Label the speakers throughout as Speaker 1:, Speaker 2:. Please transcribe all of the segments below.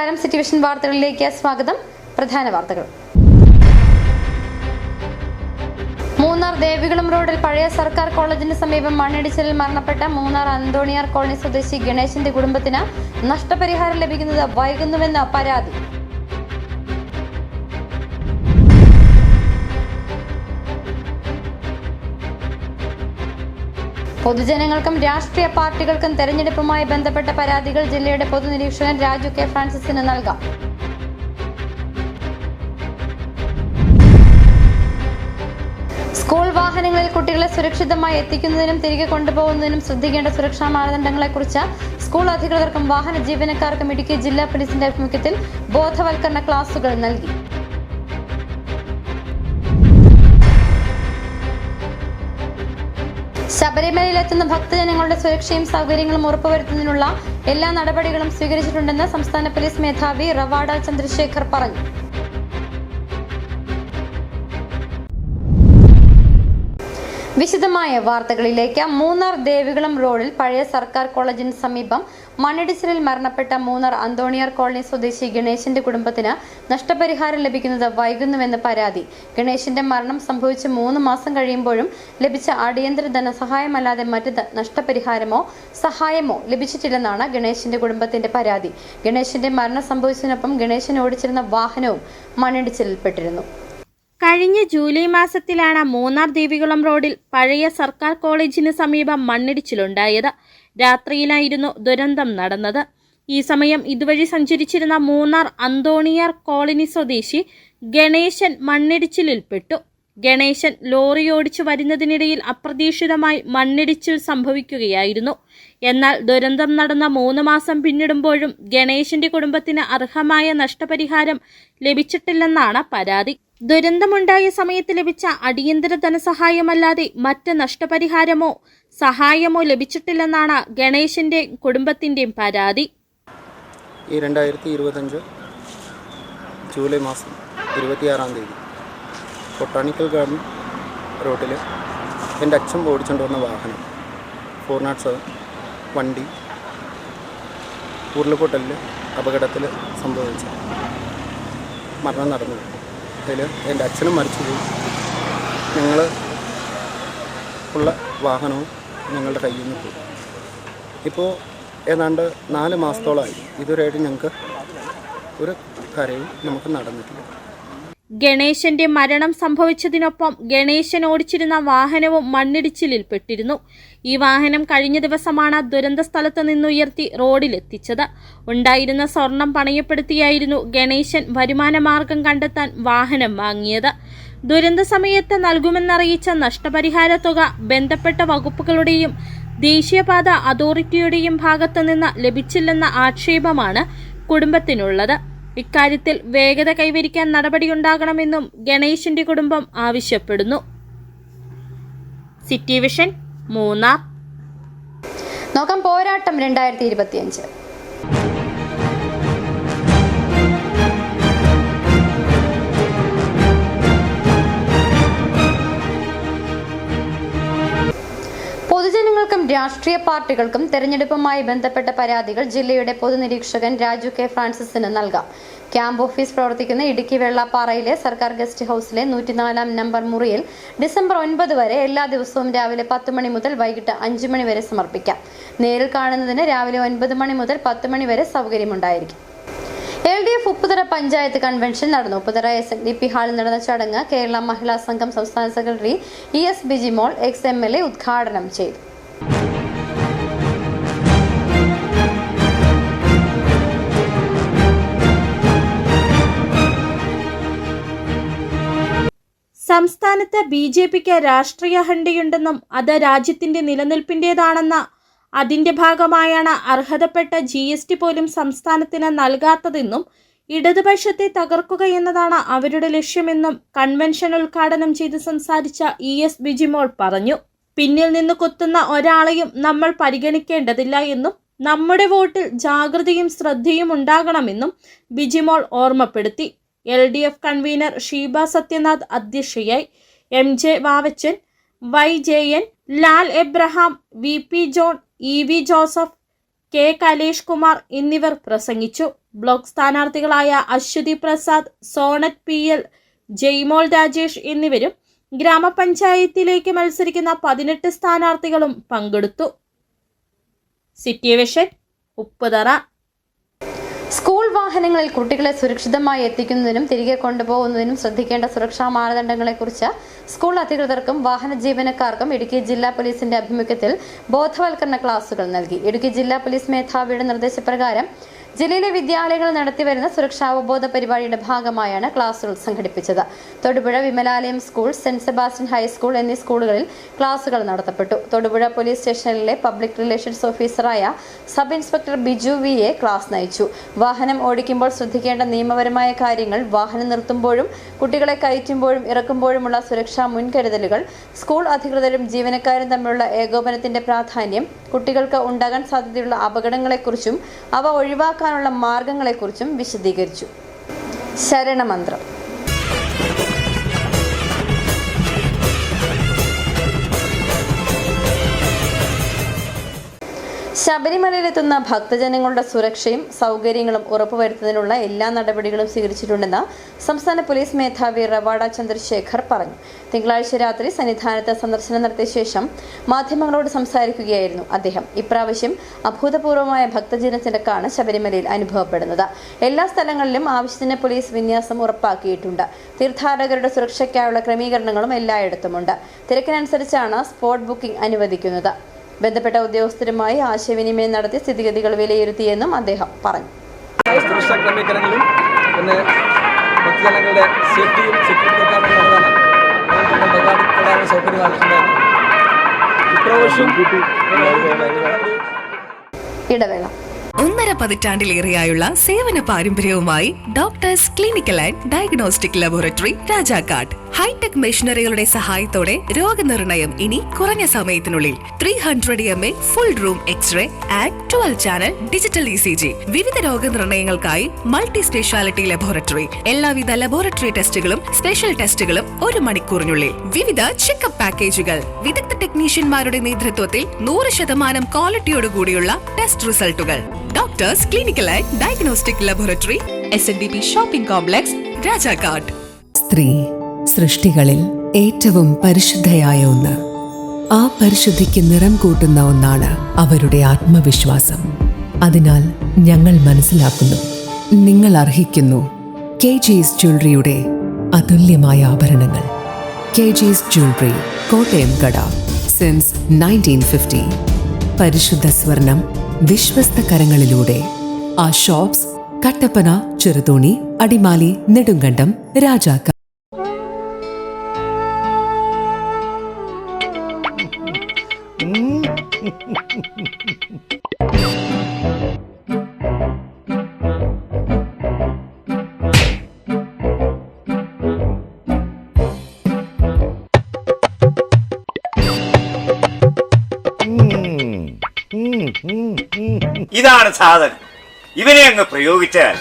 Speaker 1: നമസ്കാരം, city vision വാർത്തകളിലേക്ക് സ്വാഗതം. പ്രധാന വാർത്തകൾ. മൂന്നാർ ദേവികുളം റോഡിൽ പഴയ സർക്കാർ കോളേജിന് സമീപം മണ്ണിടിച്ചിലിൽ മരണപ്പെട്ട മൂന്നാർ അന്തോണിയാർ കോളനി സ്വദേശി ഗണേശന്റെ കുടുംബത്തിന് നഷ്ടപരിഹാരം ലഭിക്കുന്നത് വൈകുന്നുവെന്ന പരാതി. പൊതുജനങ്ങൾക്കും രാഷ്ട്രീയ പാർട്ടികൾക്കും തെരഞ്ഞെടുപ്പുമായി ബന്ധപ്പെട്ട പരാതികൾ ജില്ലയുടെ പൊതുനിരീക്ഷകൻ രാജു കെ ഫ്രാൻസിസിന് നൽകാം. സ്കൂൾ വാഹനങ്ങളിൽ കുട്ടികളെ സുരക്ഷിതമായി എത്തിക്കുന്നതിനും തിരികെ കൊണ്ടുപോകുന്നതിനും ശ്രദ്ധിക്കേണ്ട സുരക്ഷാ മാനദണ്ഡങ്ങളെക്കുറിച്ച് സ്കൂൾ അധികൃതർക്കും വാഹന ജീവനക്കാർക്കും ഇടുക്കി ജില്ലാ പോലീസിന്റെ ആഭിമുഖ്യത്തിൽ ബോധവൽക്കരണ ക്ലാസുകൾ നൽകി. ശബരിമലയിലെത്തുന്ന ഭക്തജനങ്ങളുടെ സുരക്ഷയും സൗകര്യങ്ങളും ഉറപ്പുവരുത്തുന്നതിനുള്ള എല്ലാ നടപടികളും സ്വീകരിച്ചിട്ടുണ്ടെന്ന് സംസ്ഥാന പോലീസ് മേധാവി റവാഡ ചന്ദ്രശേഖർ പറഞ്ഞു. വിശദമായ വാർത്തകളിലേക്ക്. മൂന്നാർ ദേവികുളം റോഡിൽ പഴയ സർക്കാർ കോളേജിന് സമീപം മണ്ണിടിച്ചിലിൽ മരണപ്പെട്ട മൂന്നാർ അന്തോണിയാർ കോളനി സ്വദേശി ഗണേശന്റെ കുടുംബത്തിന് നഷ്ടപരിഹാരം ലഭിക്കുന്നത് വൈകുന്നുവെന്ന് പരാതി. ഗണേശന്റെ മരണം സംഭവിച്ച് 3 മാസം കഴിയുമ്പോഴും ലഭിച്ച അടിയന്തര ധനസഹായമല്ലാതെ മറ്റ് നഷ്ടപരിഹാരമോ സഹായമോ ലഭിച്ചിട്ടില്ലെന്നാണ് ഗണേശന്റെ കുടുംബത്തിന്റെ പരാതി. ഗണേശന്റെ മരണം സംഭവിച്ചതിനൊപ്പം ഗണേശൻ ഓടിച്ചിരുന്ന വാഹനവും മണ്ണിടിച്ചിലിൽപ്പെട്ടിരുന്നു.
Speaker 2: കഴിഞ്ഞ ജൂലൈ മാസത്തിലാണ് മൂന്നാർ ദേവികുളം റോഡിൽ പഴയ സർക്കാർ കോളേജിന് സമീപം മണ്ണിടിച്ചിലുണ്ടായത്. രാത്രിയിലായിരുന്നു ദുരന്തം നടന്നത്. ഈ സമയം ഇതുവഴി സഞ്ചരിച്ചിരുന്ന മൂന്നാർ അന്തോണിയാർ കോളനി സ്വദേശി ഗണേശൻ മണ്ണിടിച്ചിലിൽപ്പെട്ടു. ഗണേശൻ ലോറി ഓടിച്ചു വരുന്നതിനിടയിൽ അപ്രതീക്ഷിതമായി മണ്ണിടിച്ചിൽ സംഭവിക്കുകയായിരുന്നു. എന്നാൽ ദുരന്തം നടന്ന 3 മാസം പിന്നിടുമ്പോഴും ഗണേശന്റെ കുടുംബത്തിന് അർഹമായ നഷ്ടപരിഹാരം ലഭിച്ചിട്ടില്ലെന്നാണ് പരാതി. ദുരന്തമുണ്ടായ സമയത്ത് ലഭിച്ച അടിയന്തര ധനസഹായമല്ലാതെ മറ്റ് നഷ്ടപരിഹാരമോ സഹായമോ ലഭിച്ചിട്ടില്ലെന്നാണ് ഗണേശന്റെ കുടുംബത്തിന്റെയും പരാതി.
Speaker 3: ഈ 2025 ജൂലൈ മാസം 26-ാം തീയതി ബൊട്ടാണിക്കൽ ഗാർഡൻ റോഡിൽ എൻ്റെ അച്ഛൻ ഓടിച്ചുകൊണ്ട് വന്ന വാഹനം 407 വണ്ടി ഉരുൾപൊട്ടലിൽ അപകടത്തിൽ സംഭവിച്ചു മരണം നടന്നു. അതിൽ എൻ്റെ അച്ഛനും മരിച്ചുപോയി. ഞങ്ങൾ ഉള്ള വാഹനവും ഞങ്ങളുടെ കയ്യിൽ നിന്ന് പോയി. ഇപ്പോൾ ഏതാണ്ട് 4 മാസത്തോളമായി ഇതുവരെയായിട്ട് ഞങ്ങൾക്ക് ഒരു കാര്യവും നമുക്ക് നടന്നിട്ടില്ല.
Speaker 2: ഗണേശന്റെ മരണം സംഭവിച്ചതിനൊപ്പം ഗണേശൻ ഓടിച്ചിരുന്ന വാഹനവും മണ്ണിടിച്ചിലിൽപ്പെട്ടിരുന്നു. ഈ വാഹനം കഴിഞ്ഞ ദിവസമാണ് ദുരന്ത സ്ഥലത്ത് നിന്നുയർത്തി റോഡിലെത്തിച്ചത്. ഉണ്ടായിരുന്ന സ്വർണം പണയപ്പെടുത്തിയായിരുന്നു ഗണേശൻ വരുമാനമാർഗം കണ്ടെത്താൻ വാഹനം വാങ്ങിയത്. ദുരന്ത സമയത്ത് നൽകുമെന്നറിയിച്ച നഷ്ടപരിഹാര തുക ബന്ധപ്പെട്ട വകുപ്പുകളുടെയും ദേശീയപാത അതോറിറ്റിയുടെയും ഭാഗത്തു നിന്ന് ലഭിച്ചില്ലെന്ന ആക്ഷേപമാണ് കുടുംബത്തിനുള്ളത്. ഇക്കാര്യത്തിൽ വേഗത കൈവരിക്കാൻ നടപടിയുണ്ടാകണമെന്നും ഗണേശന്റെ കുടുംബം ആവശ്യപ്പെടുന്നു. City vision Munnar.
Speaker 1: നോക്കാം പോരാട്ടം 2025. പൊതുജനങ്ങൾക്കും രാഷ്ട്രീയ പാർട്ടികൾക്കും തെരഞ്ഞെടുപ്പുമായി ബന്ധപ്പെട്ട പരാതികൾ ജില്ലയുടെ പൊതുനിരീക്ഷകൻ രാജു കെ ഫ്രാൻസിസിന് നൽകാം. ക്യാമ്പ് ഓഫീസ് പ്രവർത്തിക്കുന്ന ഇടുക്കി വെള്ളാപ്പാറയിലെ സർക്കാർ ഗസ്റ്റ് ഹൌസിലെ 104-ാം നമ്പർ മുറിയിൽ ഡിസംബർ 9 വരെ എല്ലാ ദിവസവും രാവിലെ 10 മണി മുതൽ വൈകിട്ട് 5 മണി വരെ സമർപ്പിക്കാം. നേരിൽ കാണുന്നതിന് രാവിലെ 9 മണി മുതൽ 10 മണി വരെ സൗകര്യമുണ്ടായിരിക്കും. LDF ഉപ്പുതറ പഞ്ചായത്ത് കൺവെൻഷൻ നടന്നു. ഉപ്പുതറ SNDP ഹാളിൽ നടന്ന ചടങ്ങ് കേരള മഹിളാ സംഘം സംസ്ഥാന സെക്രട്ടറി ES ബിജിമോൾ ex-MLA ഉദ്ഘാടനം ചെയ്തു.
Speaker 2: സംസ്ഥാനത്ത് BJPക്ക് രാഷ്ട്രീയ അഹന്തയുണ്ടെന്നും അത് രാജ്യത്തിന്റെ നിലനിൽപ്പിന്റേതാണെന്ന അതിന്റെ ഭാഗമായാണ് അർഹതപ്പെട്ട GST പോലും സംസ്ഥാനത്തിന് നൽകാത്തതെന്നും ഇടതുപക്ഷത്തെ തകർക്കുക എന്നതാണ് അവരുടെ ലക്ഷ്യമെന്നും കൺവെൻഷൻ ഉദ്ഘാടനം ചെയ്ത് സംസാരിച്ച ES ബിജിമോൾ പറഞ്ഞു. പിന്നിൽ നിന്ന് കുത്തുന്ന ഒരാളെയും നമ്മൾ പരിഗണിക്കേണ്ടതില്ല എന്നും നമ്മുടെ വോട്ടിൽ ജാഗ്രതയും ശ്രദ്ധയും ഉണ്ടാകണമെന്നും ബിജിമോൾ ഓർമ്മപ്പെടുത്തി. LDF കൺവീനർ ഷീബ സത്യനാഥ് അധ്യക്ഷയായി. MJ Vavachan, YJN, Lal Abraham, VP John, EV Joseph, K Kalesh Kumar എന്നിവർ പ്രസംഗിച്ചു. ബ്ലോക്ക് സ്ഥാനാർത്ഥികളായ അശ്വതി പ്രസാദ്, സോണറ്റ് PL, ജയ്മോൾ രാജേഷ് എന്നിവരും ഗ്രാമപഞ്ചായത്തിലേക്ക് മത്സരിക്കുന്ന 18 സ്ഥാനാർത്ഥികളും പങ്കെടുത്തു. City vision, Upputhara.
Speaker 1: സ്കൂൾ വാഹനങ്ങളിൽ കുട്ടികളെ സുരക്ഷിതമായി എത്തിക്കുന്നതിനും തിരികെ കൊണ്ടുപോകുന്നതിനും ശ്രദ്ധിക്കേണ്ട സുരക്ഷാ മാനദണ്ഡങ്ങളെക്കുറിച്ച് സ്കൂൾ അധികൃതർക്കും വാഹന ജീവനക്കാർക്കും ഇടുക്കി ജില്ലാ പോലീസിന്റെ ആഭിമുഖ്യത്തിൽ ബോധവൽക്കരണ ക്ലാസുകൾ നൽകി. ഇടുക്കി ജില്ലാ പോലീസ് മേധാവിയുടെ നിർദ്ദേശപ്രകാരം ജില്ലയിലെ വിദ്യാലയങ്ങൾ നടത്തിവരുന്ന സുരക്ഷാ അവബോധ പരിപാടിയുടെ ഭാഗമായാണ് ക്ലാസുകൾ സംഘടിപ്പിച്ചത്. Thodupuzha Vimalalayam school, Saint Sebastian high school എന്നീ സ്കൂളുകളിൽ ക്ലാസുകൾ നടത്തപ്പെട്ടു. തൊടുപുഴ പോലീസ് സ്റ്റേഷനിലെ പബ്ലിക് റിലേഷൻസ് ഓഫീസറായ sub inspector Biju VA class നയിച്ചു. വാഹനം ഓടിക്കുമ്പോൾ ശ്രദ്ധിക്കേണ്ട നിയമപരമായ കാര്യങ്ങൾ, വാഹനം നിർത്തുമ്പോഴും കുട്ടികളെ കയറ്റുമ്പോഴും ഇറക്കുമ്പോഴുമുള്ള സുരക്ഷാ മുൻകരുതലുകൾ, സ്കൂൾ അധികൃതരും ജീവനക്കാരും തമ്മിലുള്ള ഏകോപനത്തിന്റെ പ്രാധാന്യം, കുട്ടികൾക്ക് ഉണ്ടാകാൻ സാധ്യതയുള്ള അപകടങ്ങളെക്കുറിച്ചും അവ ഒഴിവാക്കാനുള്ള മാർഗങ്ങളെക്കുറിച്ചും വിശദീകരിച്ചു. ശരണമന്ത്രം. ശബരിമലയിലെത്തുന്ന ഭക്തജനങ്ങളുടെ സുരക്ഷയും സൗകര്യങ്ങളും ഉറപ്പുവരുത്തുന്നതിനുള്ള എല്ലാ നടപടികളും സ്വീകരിച്ചിട്ടുണ്ടെന്ന് സംസ്ഥാന പോലീസ് മേധാവി റവാഡ ചന്ദ്രശേഖർ പറഞ്ഞു. തിങ്കളാഴ്ച രാത്രി സന്നിധാനത്ത് സന്ദർശനം നടത്തിയ ശേഷം മാധ്യമങ്ങളോട് സംസാരിക്കുകയായിരുന്നു അദ്ദേഹം. ഇപ്രാവശ്യം അഭൂതപൂർവമായ ഭക്തജനത്തിരക്കാണ് ശബരിമലയിൽ അനുഭവപ്പെടുന്നത്. എല്ലാ സ്ഥലങ്ങളിലും ആവശ്യത്തിന് പോലീസ് വിന്യാസം ഉറപ്പാക്കിയിട്ടുണ്ട്. തീർത്ഥാടകരുടെ സുരക്ഷയ്ക്കായുള്ള ക്രമീകരണങ്ങളും എല്ലായിടത്തുമുണ്ട്. തിരക്കിനനുസരിച്ചാണ് സ്പോട്ട് ബുക്കിംഗ് അനുവദിക്കുന്നത്. ബന്ധപ്പെട്ട ഉദ്യോഗസ്ഥരുമായി ആശയവിനിമയം നടത്തി സ്ഥിതിഗതികൾ വിലയിരുത്തിയെന്നും അദ്ദേഹം പറഞ്ഞു.
Speaker 4: സുരക്ഷാ ക്രമീകരണങ്ങളും പിന്നെ ഭക്തജനങ്ങളുടെ സേഫ്റ്റിയും സെക്യൂരിറ്റി സൗകര്യം ആവശ്യമുണ്ടായിരുന്നു. ഇപ്രാവശ്യം
Speaker 1: ഇടവേള.
Speaker 5: 1.5 പതിറ്റാണ്ടിലേറെയായുള്ള സേവന പാരമ്പര്യവുമായി doctors clinical and diagnostic laboratory Rajakkad. High tech മെഷീനറികളുടെ സഹായത്തോടെ രോഗനിർണയം ഇനി കുറഞ്ഞ സമയത്തിനുള്ളിൽ. 300 mA full room X ray and 12 channel digital ECG. വിവിധ രോഗനിർണയങ്ങൾക്കായി മൾട്ടി സ്പെഷ്യാലിറ്റി ലബോറട്ടറി. എല്ലാവിധ ലബോറട്ടറി ടെസ്റ്റുകളും സ്പെഷ്യൽ ടെസ്റ്റുകളും 1 മണിക്കൂറിനുള്ളിൽ. വിവിധ ചെക്കപ്പ് പാക്കേജുകൾ. വിദഗ്ധ ടെക്നീഷ്യന്മാരുടെ നേതൃത്വത്തിൽ 100% ക്വാളിറ്റിയോടുകൂടിയുള്ള ടെസ്റ്റ് റിസൾട്ടുകൾ. Doctors clinical and diagnostic laboratory, SNDP shopping complex, Rajakkad.
Speaker 6: സ്ത്രീ സൃഷ്ടികളിൽ ഏറ്റവും പരിശുദ്ധയായ ഒന്ന്. ആ പരിശുദ്ധിക്ക് നിറം കൂട്ടുന്ന ഒന്നാണ് അവരുടെ ആത്മവിശ്വാസം. അതിനാൽ ഞങ്ങൾ മനസ്സിലാക്കുന്നു, നിങ്ങൾ അർഹിക്കുന്നു KG's ജ്വല്ലറിയുടെ അതുല്യമായ ആഭരണങ്ങൾ. KG's ജ്വല്ലറി, കോട്ടയം കട, സിൻസ് 1950. പരിശുദ്ധ സ്വർണം വിശ്വസ്ത കരങ്ങളിലൂടെ. ആ ഷോപ്സ് കട്ടപ്പന, ചെറുതോണി, അടിമാലി, നെടുങ്കണ്ടം, രാജാക്കാട്.
Speaker 7: ഇതാണ് സാധനം. ഇവനെ അങ്ങ് പ്രയോഗിച്ചാൽ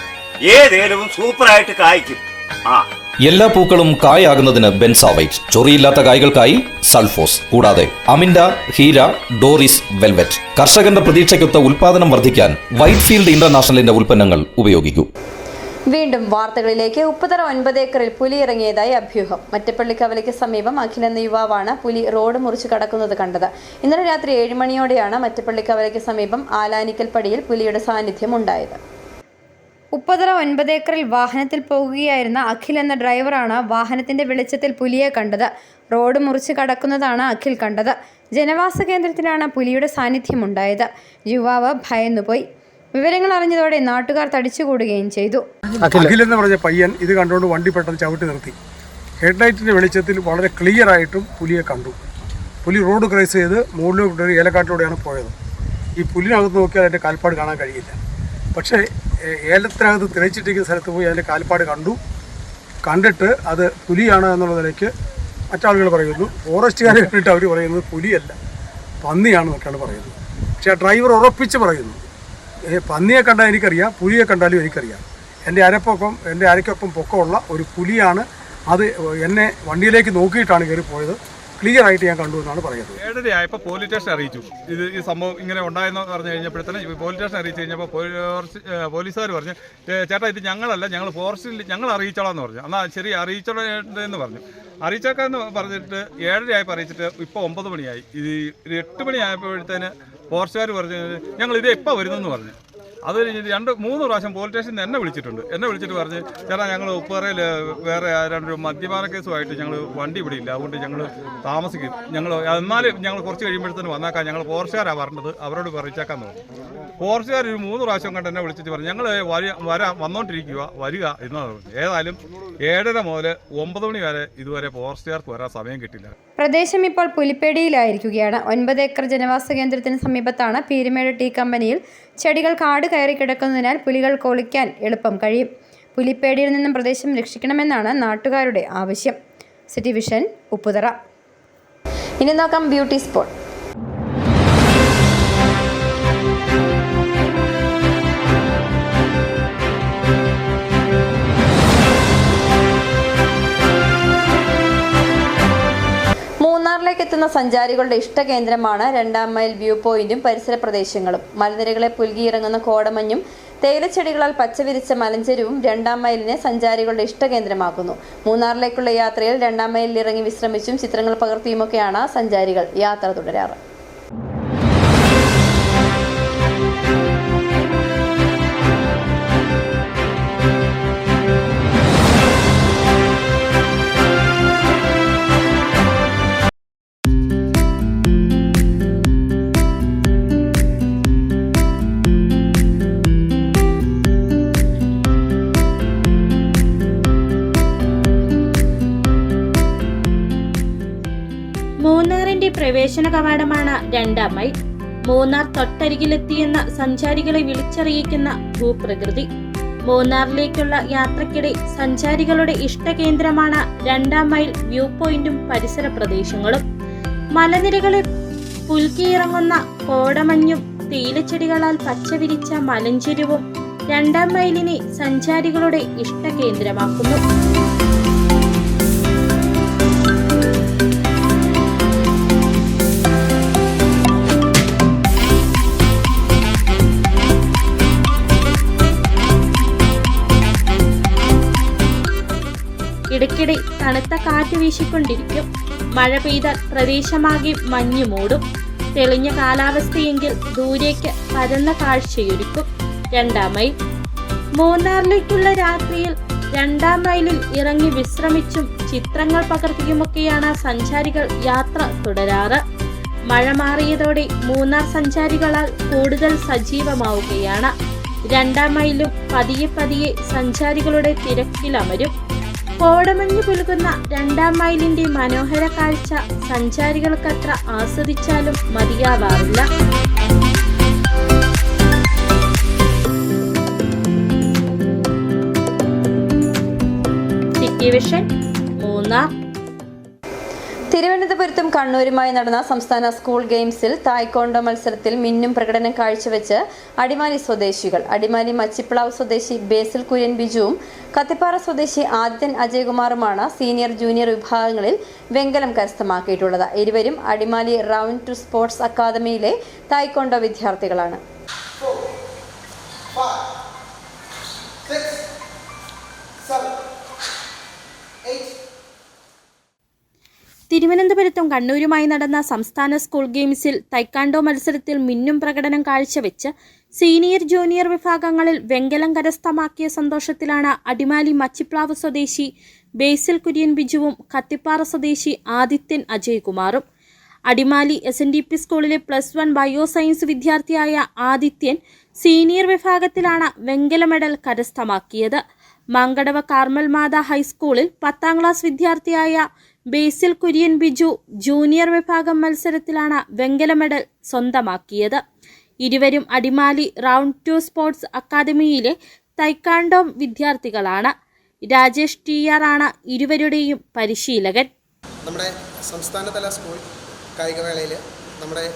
Speaker 7: ഏതേലും സൂപ്പറായിട്ട് കായ്ക്കും.
Speaker 8: എല്ലാ പൂക്കളും കായാകുന്നതിന് ബെൻസാവൈറ്റ്, ചൊറിയില്ലാത്ത കായ്കൾക്കായി സൾഫോസ്, കൂടാതെ അമിൻഡ, ഹീര, ഡോറിസ്, വെൽവെറ്റ്. കർഷകന്റെ പ്രതീക്ഷയ്ക്കൊത്ത ഉൽപാദനം വർദ്ധിക്കാൻ വൈറ്റ്ഫീൽഡ് ഇന്റർനാഷണലിന്റെ ഉൽപ്പന്നങ്ങൾ ഉപയോഗിക്കൂ.
Speaker 1: വീണ്ടും വാർത്തകളിലേക്ക്. ഉപ്പുതറ 9 ഏക്കറിൽ പുലി ഇറങ്ങിയതായി അഭ്യൂഹം. മറ്റപ്പള്ളി കവലയ്ക്ക് സമീപം അഖിൽ എന്ന യുവാവാണ് പുലി റോഡ് മുറിച്ച് കടക്കുന്നത് കണ്ടത്. ഇന്നലെ രാത്രി 7 മണിയോടെയാണ് മറ്റപ്പള്ളി കവലയ്ക്ക് സമീപം ആലാനിക്കൽ പടിയിൽ പുലിയുടെ സാന്നിധ്യം ഉണ്ടായത്. ഉപ്പുതറ 9 ഏക്കറിൽ വാഹനത്തിൽ പോകുകയായിരുന്ന അഖിൽ എന്ന ഡ്രൈവറാണ് വാഹനത്തിന്റെ വെളിച്ചത്തിൽ പുലിയെ കണ്ടത്. റോഡ് മുറിച്ച് കടക്കുന്നതാണ് അഖിൽ കണ്ടത്. ജനവാസ കേന്ദ്രത്തിലാണ് പുലിയുടെ സാന്നിധ്യമുണ്ടായത്. യുവാവ് ഭയന്നുപോയി. വിവരങ്ങൾ അറിഞ്ഞതോടെ നാട്ടുകാർ തടിച്ചുകൂടുകയും ചെയ്തു.
Speaker 9: അഖിൽ എന്ന് പറഞ്ഞ പയ്യൻ ഇത് കണ്ടുകൊണ്ട് വണ്ടി പെട്ടെന്ന് ചവിട്ടി നിർത്തി. ഹെഡ്ലൈറ്റിൻ്റെ വെളിച്ചത്തിൽ വളരെ ക്ലിയർ ആയിട്ടും പുലിയെ കണ്ടു. പുലി റോഡ് ക്രോസ് ചെയ്ത് മുകളിലോട്ട് ഒരു ഏലക്കാട്ടിലൂടെയാണ് പോയത്. ഈ പുലിനകത്ത് നോക്കിയാൽ അതിൻ്റെ കാൽപ്പാട് കാണാൻ കഴിയില്ല. പക്ഷേ ഏലത്തിനകത്ത് തിരച്ചിട്ടിരിക്കുന്ന സ്ഥലത്ത് പോയി അതിൻ്റെ കാൽപ്പാട് കണ്ടു. കണ്ടിട്ട് അത് പുലിയാണ് എന്നുള്ള നിലയ്ക്ക് മറ്റാളുകൾ പറയുന്നു. ഫോറസ്റ്റുകാരെ കണ്ടിട്ട് അവർ പറയുന്നത് പുലിയല്ല, പന്നിയാണെന്നൊക്കെയാണ് പറയുന്നത്. പക്ഷേ ആ ഡ്രൈവർ ഉറപ്പിച്ച് പറയുന്നു, പന്നിയെ കണ്ടാൽ എനിക്കറിയാം, പുലിയെ കണ്ടാലും എനിക്കറിയാം. എൻ്റെ അരയ്ക്കൊപ്പം പൊക്കമുള്ള ഒരു പുലിയാണ്. അത് എന്നെ വണ്ടിയിലേക്ക് നോക്കിയിട്ടാണ് കയറി പോയത്. ക്ലിയർ ആയിട്ട് ഞാൻ കണ്ടു എന്നാണ് പറയുന്നത്.
Speaker 10: 7:30 പോലീസ് സ്റ്റേഷൻ അറിയിച്ചു. ഈ സംഭവം ഇങ്ങനെ ഉണ്ടായെന്ന് പറഞ്ഞു കഴിഞ്ഞപ്പോഴത്തേന് പോലീസ് സ്റ്റേഷൻ അറിയിച്ചു കഴിഞ്ഞപ്പോൾ പോലീസുകാർ പറഞ്ഞു, ചേട്ടാ ഇത് ഞങ്ങളല്ല, ഞങ്ങൾ ഫോറസ്റ്റിൽ ഞങ്ങൾ അറിയിച്ചോളാന്ന് പറഞ്ഞു. എന്നാൽ ശരി അറിയിച്ചോളെന്ന് പറഞ്ഞു. അറിയിച്ചേക്കാന്ന് പറഞ്ഞിട്ട് 7:30 അറിയിച്ചിട്ട് ഇപ്പോൾ 9 മണിയായി. ഇത് 8 മണിയായപ്പോഴത്തേന് ഫോറസ്റ്റുകാർ പറഞ്ഞു ഞങ്ങൾ ഇത് എപ്പോൾ വരുന്നെന്ന് പറഞ്ഞു. അത് കഴിഞ്ഞ് 2-3 പ്രാവശ്യം പോലീസ് സ്റ്റേഷനിൽ എന്നെ വിളിച്ചിട്ട് പറഞ്ഞ് ചേട്ടാ ഞങ്ങൾ ഉപ്പറയിൽ വേറെ 2 മദ്യപാന കേസുമായിട്ട് ഞങ്ങൾ വണ്ടി ഇവിടെ ഇല്ല, അതുകൊണ്ട് ഞങ്ങൾ താമസിക്കും, എന്നാലും ഞങ്ങൾ കുറച്ച് കഴിയുമ്പോഴത്തേന് വന്നേക്കാം, ഞങ്ങൾ ഫോറസ്റ്റുകാരാണ് പറഞ്ഞത്, അവരോട് അറിയിച്ചേക്കാന്ന് പറഞ്ഞു. ഫോറസ്റ്റുകാർ ഒരു 3 പ്രാവശ്യം കണ്ട് എന്നെ വിളിച്ചിട്ട് പറഞ്ഞു ഞങ്ങൾ വന്നുകൊണ്ടിരിക്കുക, വരിക എന്നാണ് പറഞ്ഞു. ഏതായാലും 7:30 മുതൽ 9 മണി വരെ ഇതുവരെ ഫോറസ്റ്റുകാർക്ക് വരാൻ സമയം കിട്ടില്ല.
Speaker 1: പ്രദേശം ഇപ്പോൾ പുലിപ്പേടിയിലായിരിക്കുകയാണ്. 9 ഏക്കർ ജനവാസ കേന്ദ്രത്തിന് സമീപത്താണ് പീരുമേട് ടീ കമ്പനിയിൽ. ചെടികൾ കാട് കയറി കിടക്കുന്നതിനാൽ പുലികൾക്ക് ഒളിക്കാൻ എളുപ്പം കഴിയും. പുലിപ്പേടിയിൽ നിന്നും പ്രദേശം രക്ഷിക്കണമെന്നാണ് നാട്ടുകാരുടെ ആവശ്യം. City vision, Upputhara. ഇനി നോക്കാം ബ്യൂട്ടി സ്പോട്ട്. മൂന്നാറിലേക്ക് എത്തുന്ന സഞ്ചാരികളുടെ ഇഷ്ടകേന്ദ്രമാണ് 2-ാം മൈൽ വ്യൂ പോയിന്റും പരിസര പ്രദേശങ്ങളും. മലനിരകളെ പുൽകിയിറങ്ങുന്ന കോടമഞ്ഞും തേയിലച്ചെടികളാൽ പച്ചവിരിച്ച മലഞ്ചെരുവും 2-ാം മൈലിനെ സഞ്ചാരികളുടെ ഇഷ്ടകേന്ദ്രമാക്കുന്നു. മൂന്നാറിലേക്കുള്ള യാത്രയിൽ 2-ാം മൈലിൽ ഇറങ്ങി വിശ്രമിച്ചും ചിത്രങ്ങൾ പകർത്തിയുമൊക്കെയാണ് സഞ്ചാരികൾ യാത്ര തുടരാറ്.
Speaker 2: മൂന്നാറിന്റെ പ്രവേശന കവാടമാണ് 2-ാം മൈൽ. മൂന്നാർ തൊട്ടരികിലെത്തിയെന്ന സഞ്ചാരികളെ വിളിച്ചറിയിക്കുന്ന ഭൂപ്രകൃതി. മൂന്നാറിലേക്കുള്ള യാത്രക്കിടെ സഞ്ചാരികളുടെ ഇഷ്ടകേന്ദ്രമാണ് 2-ാം മൈൽ വ്യൂ പോയിന്റും പരിസര പ്രദേശങ്ങളും. മലനിരകളെ പുൽകിയിറങ്ങുന്ന കോടമഞ്ഞും തേയിലച്ചെടികളാൽ പച്ചവിരിച്ച മലഞ്ചെരുവും 2-ാം മൈലിനെ സഞ്ചാരികളുടെ ഇഷ്ടകേന്ദ്രമാക്കുന്നു. ഇടയ്ക്കിടെ തണുത്ത കാറ്റ് വീശിക്കൊണ്ടിരിക്കും. മഴ പെയ്താൽ പ്രദേശമാകെ മഞ്ഞു മൂടും. തെളിഞ്ഞ കാലാവസ്ഥയെങ്കിൽ ദൂരേക്ക് പരന്ന കാഴ്ചയൊരുക്കും 2-ാം മൈൽ. മൂന്നാറിലേക്കുള്ള രാത്രിയിൽ 2-ാം മൈലിൽ ഇറങ്ങി വിശ്രമിച്ചും ചിത്രങ്ങൾ പകർത്തിയുമൊക്കെയാണ് സഞ്ചാരികൾ യാത്ര തുടരാറ്. മഴ മാറിയതോടെ മൂന്നാർ സഞ്ചാരികളാൽ കൂടുതൽ സജീവമാവുകയാണ്. 2-ാം മൈലും പതിയെ പതിയെ സഞ്ചാരികളുടെ തിരക്കിലമരും. കോടമഞ്ഞു പുൽകുന്ന 2-ാം മൈലിന്റെ മനോഹര കാഴ്ച സഞ്ചാരികൾക്കത്ര ആസ്വദിച്ചാലും മതിയാവാറില്ല. City vision, Munnar.
Speaker 1: തിരുവനന്തപുരത്തും കണ്ണൂരുമായി നടന്ന സംസ്ഥാന സ്കൂൾ ഗെയിംസിൽ തായ്ക്കൊണ്ടോ മത്സരത്തിൽ മിന്നും പ്രകടനം കാഴ്ചവെച്ച് അടിമാലി സ്വദേശികൾ. അടിമാലി മച്ചിപ്ലാവ് സ്വദേശി ബേസിൽ കുര്യൻ ബിജുവും കത്തിപ്പാറ സ്വദേശി ആദിത്യൻ അജയ്കുമാറുമാണ് സീനിയർ ജൂനിയർ വിഭാഗങ്ങളിൽ വെങ്കലം കരസ്ഥമാക്കിയിട്ടുള്ളത്. ഇരുവരും അടിമാലി റൗണ്ട് ടു സ്പോർട്സ് അക്കാദമിയിലെ തായ്ക്കൊണ്ടോ വിദ്യാർത്ഥികളാണ്.
Speaker 2: തിരുവനന്തപുരത്തും കണ്ണൂരുമായി നടന്ന സംസ്ഥാന സ്കൂൾ ഗെയിംസിൽ തൈക്കാണ്ടോ മത്സരത്തിൽ മിന്നും പ്രകടനം കാഴ്ചവെച്ച് സീനിയർ ജൂനിയർ വിഭാഗങ്ങളിൽ വെങ്കലം കരസ്ഥമാക്കിയ സന്തോഷത്തിലാണ് അടിമാലി മച്ചിപ്ലാവ് സ്വദേശി ബേസിൽ കുര്യൻ ബിജുവും കത്തിപ്പാറ സ്വദേശി ആദിത്യൻ അജയ്കുമാറും. അടിമാലി SNDP സ്കൂളിലെ +1 ബയോസയൻസ് വിദ്യാർത്ഥിയായ ആദിത്യൻ സീനിയർ വിഭാഗത്തിലാണ് വെങ്കല മെഡൽ കരസ്ഥമാക്കിയത്. മങ്കടവ കാർമൽ മാത ഹൈസ്കൂളിൽ 10ാം ക്ലാസ് വിദ്യാർത്ഥിയായ ബേസിൽ കുര്യൻ ബിജു ജൂനിയർ വിഭാഗം മത്സരത്തിലാണ് വെങ്കല മെഡൽ സ്വന്തമാക്കിയത്. ഇരുവരും അടിമാലി റൗണ്ട് ടു സ്പോർട്സ് അക്കാദമിയിലെ തൈക്കാണ്ടോ വിദ്യാർത്ഥികളാണ്. രാജേഷ് TR ആണ് ഇരുവരുടെയും പരിശീലകൻ.
Speaker 11: നമ്മുടെ സംസ്ഥാനതല സ്കൂൾ കായികമേളയിൽ നമ്മുടെ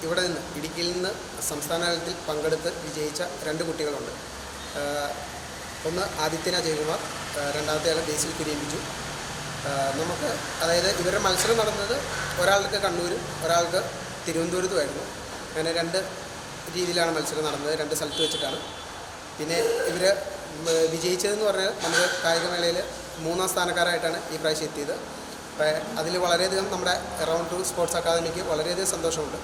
Speaker 11: ഇവിടെ നിന്ന് ഇടുക്കിയിൽ നിന്ന് സംസ്ഥാന തലത്തിൽ പങ്കെടുത്ത് വിജയിച്ച 2 കുട്ടികളുണ്ട്. ഒന്ന് ആദിത്യൻ അജയ്കുമാർ, രണ്ടാമത്തെ ആൾ ബേസിൽ കുര്യൻ ബിജു. നമുക്ക് അതായത് ഇവരുടെ മത്സരം നടന്നത് ഒരാൾക്ക് കണ്ണൂരും ഒരാൾക്ക് തിരുവനന്തപുരത്തുമായിരുന്നു. അങ്ങനെ 2 രീതിയിലാണ് മത്സരം നടന്നത്, 2 സ്ഥലത്ത് വെച്ചിട്ടാണ്. പിന്നെ ഇവർ വിജയിച്ചതെന്ന് പറഞ്ഞാൽ നമുക്ക് കായികമേളയിൽ 3ാം സ്ഥാനക്കാരായിട്ടാണ് ഈ പ്രാവശ്യം എത്തിയത്. അതിൽ വളരെയധികം നമ്മുടെ എറൗണ്ട് ടു സ്പോർട്സ് അക്കാദമിക്ക് വളരെയധികം സന്തോഷമുണ്ട്.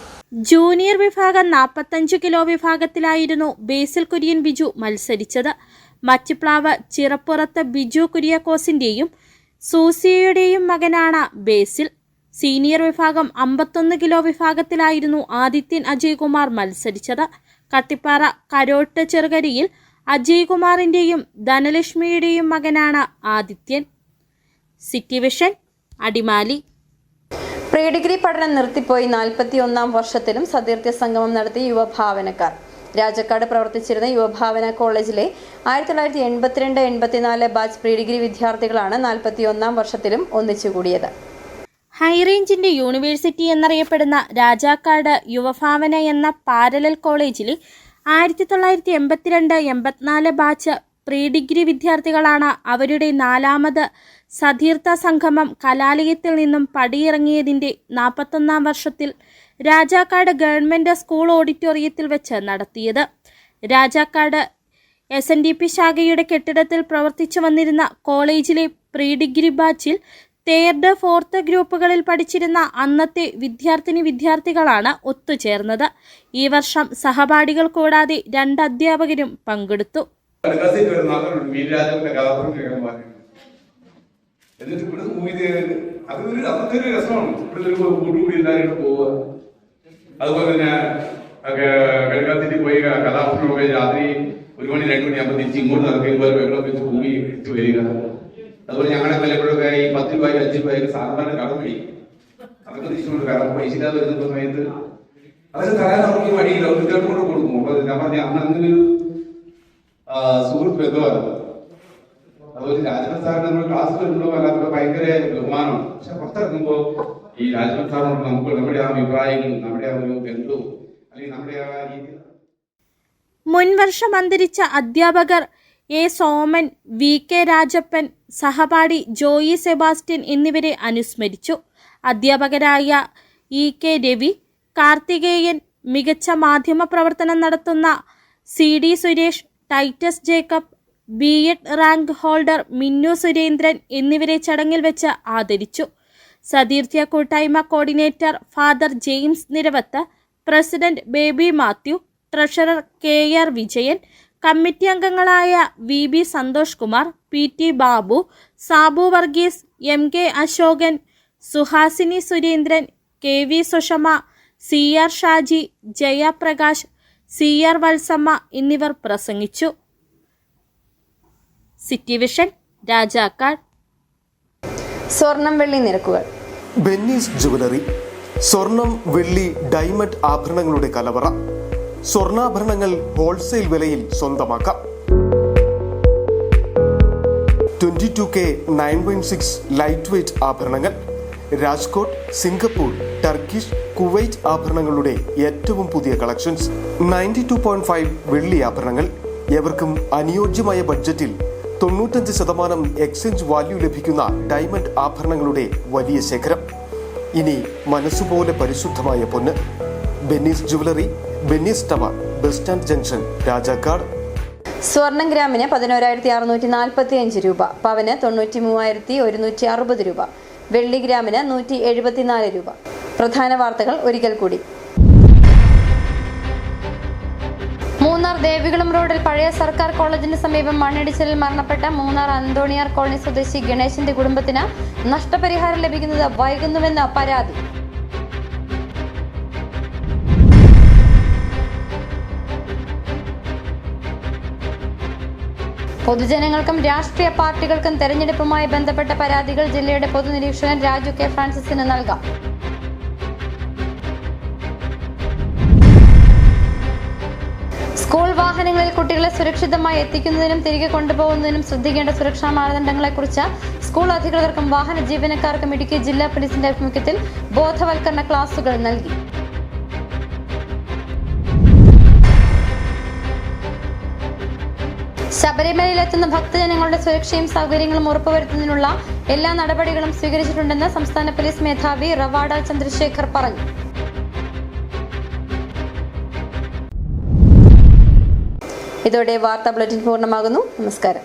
Speaker 2: ജൂനിയർ വിഭാഗം 45 കിലോ വിഭാഗത്തിലായിരുന്നു ബേസിൽ കുര്യൻ ബിജു മത്സരിച്ചത്. മച്ചിപ്ലാവ് ചിറപ്പുറത്ത് ബിജു കുര്യാക്കോസിന്റെയും സൂസിയയുടെയും മകനാണ് ബേസിൽ. സീനിയർ വിഭാഗം 51 കിലോ വിഭാഗത്തിലായിരുന്നു ആദിത്യൻ അജയ്കുമാർ മത്സരിച്ചത്. കട്ടിപ്പാറ കരോട്ട് ചെറുകരിയിൽ അജയ്കുമാറിന്റെയും ധനലക്ഷ്മിയുടെയും മകനാണ് Adithyan. City vision, Adimali.
Speaker 1: Pre degree പഠനം നിർത്തിപ്പോയി 41ാം വർഷത്തിലും സതീർത്ഥ്യ സംഗമം നടത്തിയ യുവഭാവനക്കാർ. രാജാക്കാട് പ്രവർത്തിച്ചിരുന്ന യുവഭാവന കോളേജിലെ 1982-84 ബാച്ച് പ്രീ ഡിഗ്രി വിദ്യാർത്ഥികളാണ് 41ാം വർഷത്തിലും ഒന്നിച്ചുകൂടിയത്.
Speaker 2: ഹൈറേഞ്ചിന്റെ യൂണിവേഴ്സിറ്റി എന്നറിയപ്പെടുന്ന രാജാക്കാട് യുവഭാവന എന്ന പാരലൽ കോളേജിലെ 1982-84 ബാച്ച് പ്രീ ഡിഗ്രി വിദ്യാർത്ഥികളാണ് അവരുടെ 4ാമത് സതീർത്ഥ സംഗമം കലാലയത്തിൽ നിന്നും പടിയിറങ്ങിയതിൻ്റെ 41ാം വർഷത്തിൽ രാജാക്കാട് ഗവൺമെൻറ് സ്കൂൾ ഓഡിറ്റോറിയത്തിൽ വെച്ച് നടത്തിയത്. രാജാക്കാട് SNDP ശാഖയുടെ കെട്ടിടത്തിൽ പ്രവർത്തിച്ചു വന്നിരുന്ന കോളേജിലെ പ്രീ ഡിഗ്രി ബാച്ചിൽ 3rd, 4th ഗ്രൂപ്പുകളിൽ പഠിച്ചിരുന്ന അന്നത്തെ വിദ്യാർത്ഥികളാണ് ഒത്തുചേർന്നത്. ഈ വർഷം സഹപാഠികൾ കൂടാതെ 2 അധ്യാപകരും പങ്കെടുത്തു.
Speaker 12: എന്നിട്ട് ഇവിടെ മൂവി അതൊക്കെ ഒരു രസമാണ്. ഇവിടെ ഒരു കൂട്ടുകൂടി എല്ലാവരും പോവുക. അതുപോലെ തന്നെ കൽക്കാത്തിട്ട് പോയി കലാഭവനമൊക്കെ രാത്രി 1 മണി 2 മണിയാകുമ്പോൾ തിരിച്ച് ഇങ്ങോട്ട് നടക്കുമ്പോൾ വെള്ളം വെച്ച് ഭൂമി ഇട്ട് വരിക. അതുപോലെ ഞങ്ങളുടെ പലപ്പോഴൊക്കെ ഈ 10 രൂപ 5 രൂപ സാധാരണ കടം വഴി അതൊക്കെ തിരിച്ചുകൊണ്ട് കാരണം പൈസ ഇല്ലാതെ വരുന്ന സമയത്ത് അതൊക്കെ തരാൻ അവർക്ക് വഴിയില്ല. കുട്ടികൾക്ക് കൊണ്ട് കൊടുക്കും. അപ്പൊ ഞാൻ പറഞ്ഞ അന്ന് അങ്ങനെ ഒരു സുഹൃത്ത് ബന്ധമാണ്. അതുപോലെ രാജ്നാഥ് സാറിന് നമ്മൾ ക്ലാസ് വരുമ്പോൾ അല്ലാത്ത ഭയങ്കര ബഹുമാനമാണ്. പക്ഷെ പുറത്തിറങ്ങുമ്പോൾ ഈ രാജ്നാഥ് സാറിനോട് നമുക്ക് നമ്മുടെ ആ അഭിപ്രായങ്ങളും നമ്മുടെ ആ ഒരു ബന്ധവും അല്ലെങ്കിൽ നമ്മുടെ ആ രീതി.
Speaker 2: മുൻവർഷം അന്തരിച്ച അധ്യാപകർ A. സോമൻ, VK രാജപ്പൻ, സഹപാഠി ജോയി സെബാസ്റ്റ്യൻ എന്നിവരെ അനുസ്മരിച്ചു. അധ്യാപകരായ EK രവി, കാർത്തികേയൻ, മികച്ച മാധ്യമ പ്രവർത്തനം നടത്തുന്ന CD Suresh, Titus Jacob, B.Ed rank holder Minnu Surendran എന്നിവരെ ചടങ്ങിൽ വെച്ച് ആദരിച്ചു. സതീർത്ഥ്യ കൂട്ടായ്മ coordinator father James Niravath, president Baby Mathew, treasurer KR Vijayan, committee അംഗങ്ങളായ VB Santhosh Kumar, PT Babu, Sabu Varghese, MK Asokan, Suhasini Surendran, KV Sushama, CR Shaji, Jayaprakash, CR Valsamma എന്നിവർ പ്രസംഗിച്ചു. City vision, Rajakkad.
Speaker 1: സ്വർണം വെള്ളി നിരക്കുകൾ.
Speaker 13: ബെന്നീസ് ജുവലറി, സ്വർണം വെള്ളി ഡയമണ്ട് ആഭരണങ്ങളുടെ കലവറ. സ്വർണ്ണാഭരണങ്ങൾ ഹോൾസെയിൽ വിലയിൽ സ്വന്തമാക്കാം. 22K 916 ലൈറ്റ് വെയ്റ്റ് ആഭരണങ്ങൾ. രാജ്കോട്ട്, സിംഗപ്പൂർ, ടർക്കിഷ്, കുവൈറ്റ് ആഭരണങ്ങളുടെ ഏറ്റവും പുതിയ കളക്ഷൻസ്. 92.5 വെള്ളി ആഭരണങ്ങൾ. എവർക്കും അനുയോജ്യമായ ബഡ്ജറ്റിൽ 95% എക്സ്ചേഞ്ച് വാല്യൂ ലഭിക്കുന്ന ഡയമണ്ട് ആഭരണങ്ങളുടെ വലിയ ശേഖരം. ഇനി മനസ്സുപോലെ പരിശുദ്ധമായ പൊന്ന്. Benny's jewellery, Benny's tower, bus stand junction, Rajakkad.
Speaker 1: സ്വർണം ഗ്രാമിന് 11,645 രൂപ, പവന് 93,160 രൂപ, വെള്ളി ഗ്രാമിന് 174 രൂപ. പ്രധാന വാർത്തകൾ ഒരിക്കൽ കൂടി. മൂന്നാർ ദേവികുളം റോഡിൽ പഴയ സർക്കാർ കോളേജിന് സമീപം മണ്ണിടിച്ചിലിൽ മരണപ്പെട്ട മൂന്നാർ അന്തോണിയാർ കോളനി സ്വദേശി ഗണേശന്റെ കുടുംബത്തിന് നഷ്ടപരിഹാരം ലഭിക്കുന്നത് വൈകുന്നുവെന്ന പരാതി. പൊതുജനങ്ങൾക്കും രാഷ്ട്രീയ പാർട്ടികൾക്കും തെരഞ്ഞെടുപ്പുമായി ബന്ധപ്പെട്ട പരാതികൾ ജില്ലയുടെ പൊതുനിരീക്ഷകൻ രാജു കെ ഫ്രാൻസിസിന് നൽകാം. സ്കൂൾ വാഹനങ്ങളിൽ കുട്ടികളെ സുരക്ഷിതമായി എത്തിക്കുന്നതിനും തിരികെ കൊണ്ടുപോകുന്നതിനും ശ്രദ്ധിക്കേണ്ട സുരക്ഷാ മാനദണ്ഡങ്ങളെക്കുറിച്ച് സ്കൂൾ അധികൃതർക്കും വാഹന ജീവനക്കാർക്കും ഇടുക്കി ജില്ലാ പോലീസിന്റെ ആഭിമുഖ്യത്തിൽ ബോധവൽക്കരണ ക്ലാസുകൾ നൽകി. ശബരിമലയിലെത്തുന്ന ഭക്തജനങ്ങളുടെ സുരക്ഷയും സൗകര്യങ്ങളും ഉറപ്പുവരുത്തുന്നതിനുള്ള എല്ലാ നടപടികളും സ്വീകരിച്ചിട്ടുണ്ടെന്ന് സംസ്ഥാന പോലീസ് മേധാവി റവാഡ ചന്ദ്രശേഖർ പറഞ്ഞു. ഇതോടെ വാർത്താ ബുള്ളറ്റിൻ പൂർണ്ണമാകുന്നു. നമസ്കാരം.